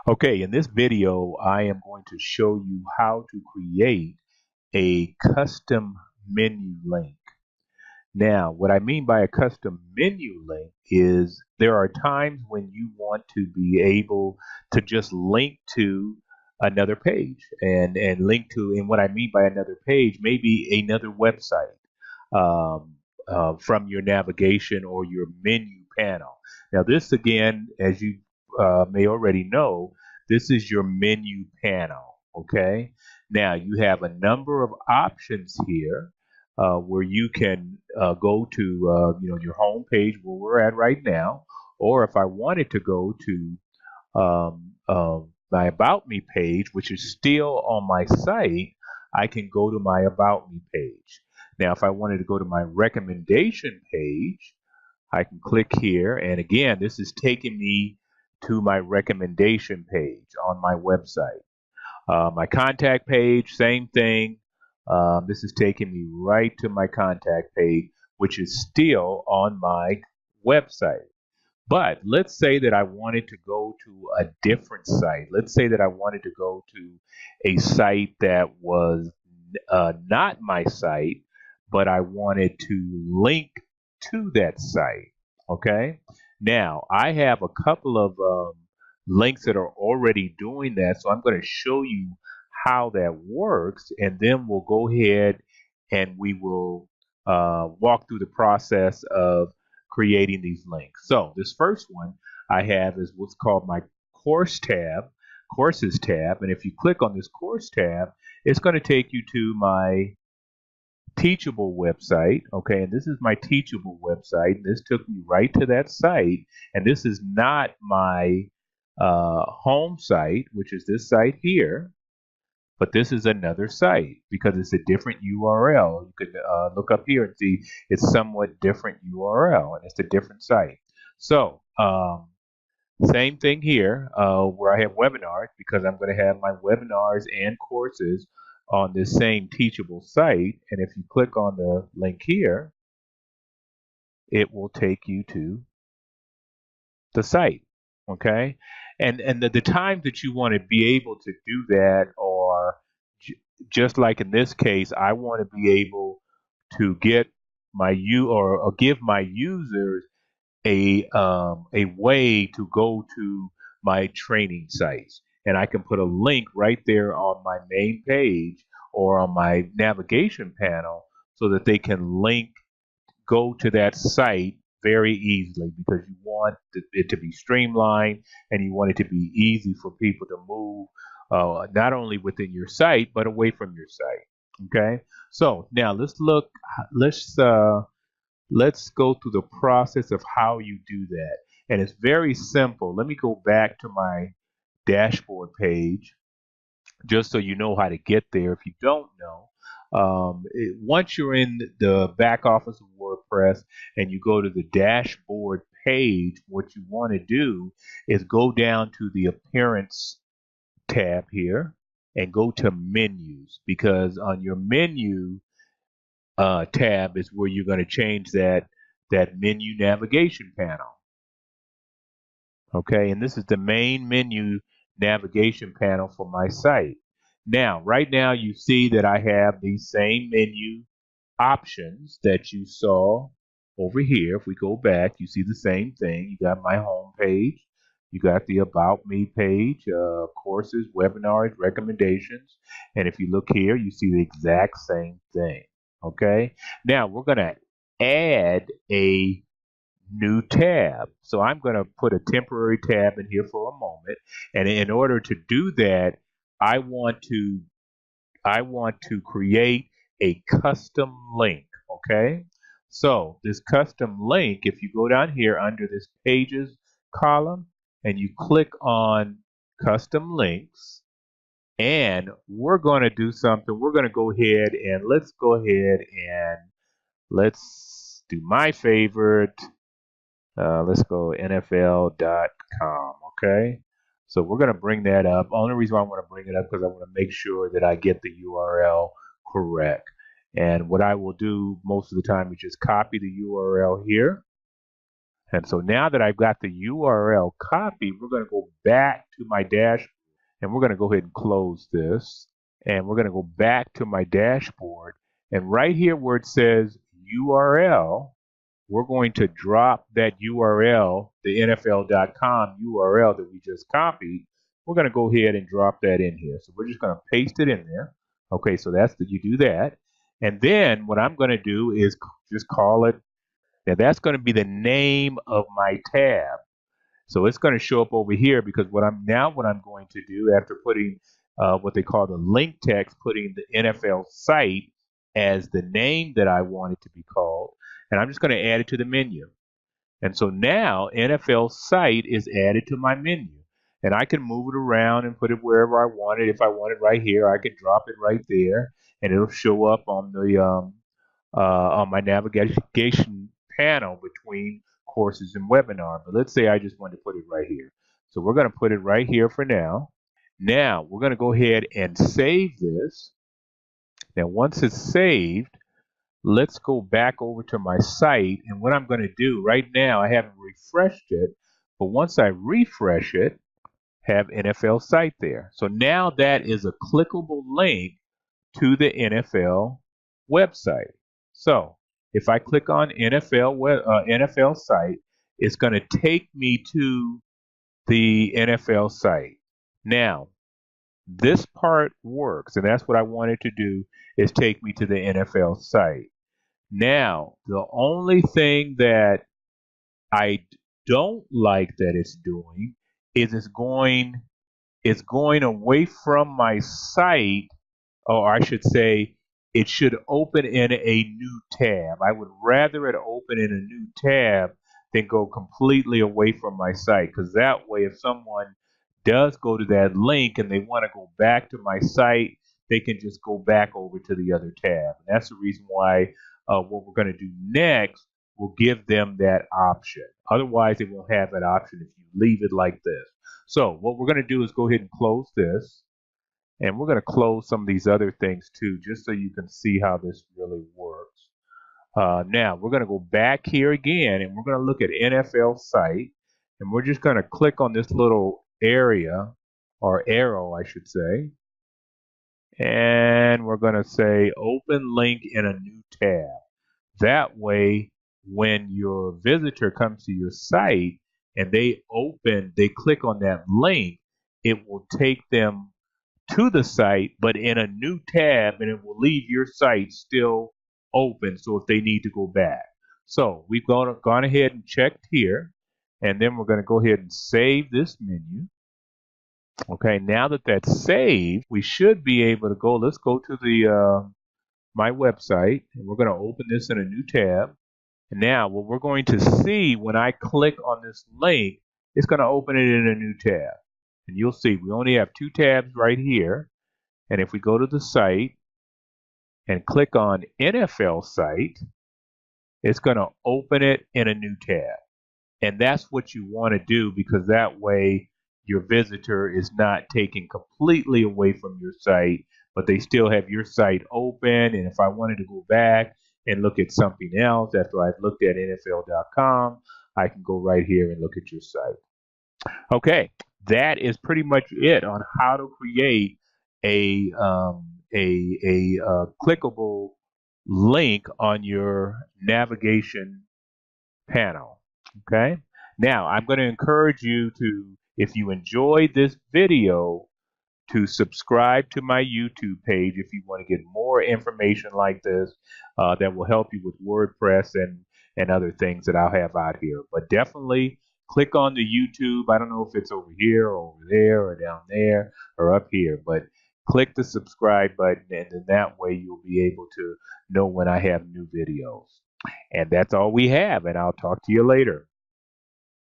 Okay, in this video, I am going to show you how to create a custom menu link. Now, what I mean by a custom menu link is there are times when you want to be able to just link to another page and link to, and what I mean by another page, maybe another website from your navigation or your menu panel. Now, this again, as you may already know, this is your menu panel. Okay. Now, you have a number of options here where you can go to your home page where we're at right now, or if I wanted to go to my About Me page, which is still on my site, I can go to my About Me page. Now, if I wanted to go to my recommendation page, I can click here, and again, this is taking me to my recommendation page on my website. My contact page, same thing. This is taking me right to my contact page, which is still on my website. But let's say that I wanted to go to a different site. Let's say that I wanted to go to a site that was not my site, but I wanted to link to that site. Okay. Now, I have a couple of links that are already doing that. So I'm going to show you how that works, and then we'll go ahead and we will walk through the process of creating these links. So this first one I have is what's called my courses tab. And if you click on this course tab, it's going to take you to my Teachable website. Okay, and this is my Teachable website. This took me right to that site. And this is not my home site, which is this site here. But this is another site because it's a different URL. You could look up here and see it's somewhat different URL, and it's a different site. So same thing here where I have webinars, because I'm going to have my webinars and courses on this same Teachable site. And if you click on the link here, it will take you to the site. Okay, and the times that you want to be able to do that are just like in this case, I want to be able to get or give my users a way to go to my training sites, and I can put a link right there on my main page or on my navigation panel so that they can go to that site very easily, because you want it to be streamlined and you want it to be easy for people to move not only within your site but away from your site. Okay, so now let's let's go through the process of how you do that, and it's very simple. Let me go back to my dashboard page just so you know how to get there if you don't know. Once you're in the back office of WordPress and you go to the dashboard page, what you want to do is go down to the Appearance tab here and go to Menus, because on your Menu tab is where you're going to change that menu navigation panel. Okay, and this is the main menu navigation panel for my site. Now, right now you see that I have these same menu options that you saw over here. If we go back, you see the same thing. You got my home page, you got the About Me page, courses, webinars, recommendations, and if you look here, you see the exact same thing. Okay, now we're going to add a new tab. So I'm going to put a temporary tab in here for a moment, and in order to do that, I want to create a custom link. Okay, so this custom link, if you go down here under this pages column and you click on custom links, and we're going to do something. We're going to go ahead and let's do my favorite. Let's go NFL.com. Okay, so we're going to bring that up. Only reason why I want to bring it up because I want to make sure that I get the URL correct. And what I will do most of the time is just copy the URL here, And so now that I've got the URL copied, we're going to go back to my dashboard, and we're going to go ahead and close this. And we're going to go back to my dashboard. And right here where it says URL, we're going to drop that URL, the NFL.com URL that we just copied. We're going to go ahead and drop that in here. So we're just going to paste it in there. Okay, so you do that. And then what I'm going to do is just call it. Now that's going to be the name of my tab. So it's going to show up over here because what I'm going to do after putting what they call the link text, putting the NFL site as the name that I want it to be called, and I'm just going to add it to the menu. And so now NFL site is added to my menu, and I can move it around and put it wherever I want it. If I want it right here, I can drop it right there, and it'll show up on the on my navigation panel between courses and webinar. But let's say I just want to put it right here. So we're going to put it right here for now. Now we're going to go ahead and save this. Now once it's saved, let's go back over to my site. And what I'm going to do right now, I haven't refreshed it, but once I refresh it, have NFL site there. So now that is a clickable link to the NFL website. So if I click on NFL site, it's going to take me to the NFL site. Now, this part works, and that's what I wanted to do, is take me to the NFL site. Now, the only thing that I don't like that it's doing is it's going away from my site, or I should say, it should open in a new tab. I would rather it open in a new tab than go completely away from my site, because that way if someone does go to that link and they want to go back to my site, they can just go back over to the other tab. And that's the reason why what we're going to do next will give them that option. Otherwise, it won't have that option if you leave it like this. So what we're going to do is go ahead and close this. And we're going to close some of these other things too, just so you can see how this really works. Now, we're going to go back here again, and we're going to look at NFL site. And we're just going to click on this little area, or arrow, I should say. And we're going to say open link in a new tab. That way, when your visitor comes to your site and they click on that link, it will take them to the site, but in a new tab, and it will leave your site still open, so if they need to go back. So we've gone ahead and checked here, and then we're going to go ahead and save this menu. Okay, now that that's saved, we should be able to go, let's go to the my website, and we're going to open this in a new tab. And now what we're going to see when I click on this link, it's going to open it in a new tab. And you'll see we only have two tabs right here. And if we go to the site and click on NFL site, it's going to open it in a new tab. And that's what you want to do, because that way your visitor is not taken completely away from your site, but they still have your site open. And if I wanted to go back and look at something else after I've looked at NFL.com, I can go right here and look at your site. Okay, that is pretty much it on how to create a clickable link on your navigation panel. Okay, now I'm going to encourage you to, if you enjoyed this video, to subscribe to my YouTube page if you want to get more information like this that will help you with WordPress and other things that I'll have out here. But definitely click on the YouTube. I don't know if it's over here or over there or down there or up here, but click the subscribe button, and then that way you'll be able to know when I have new videos. And that's all we have, and I'll talk to you later.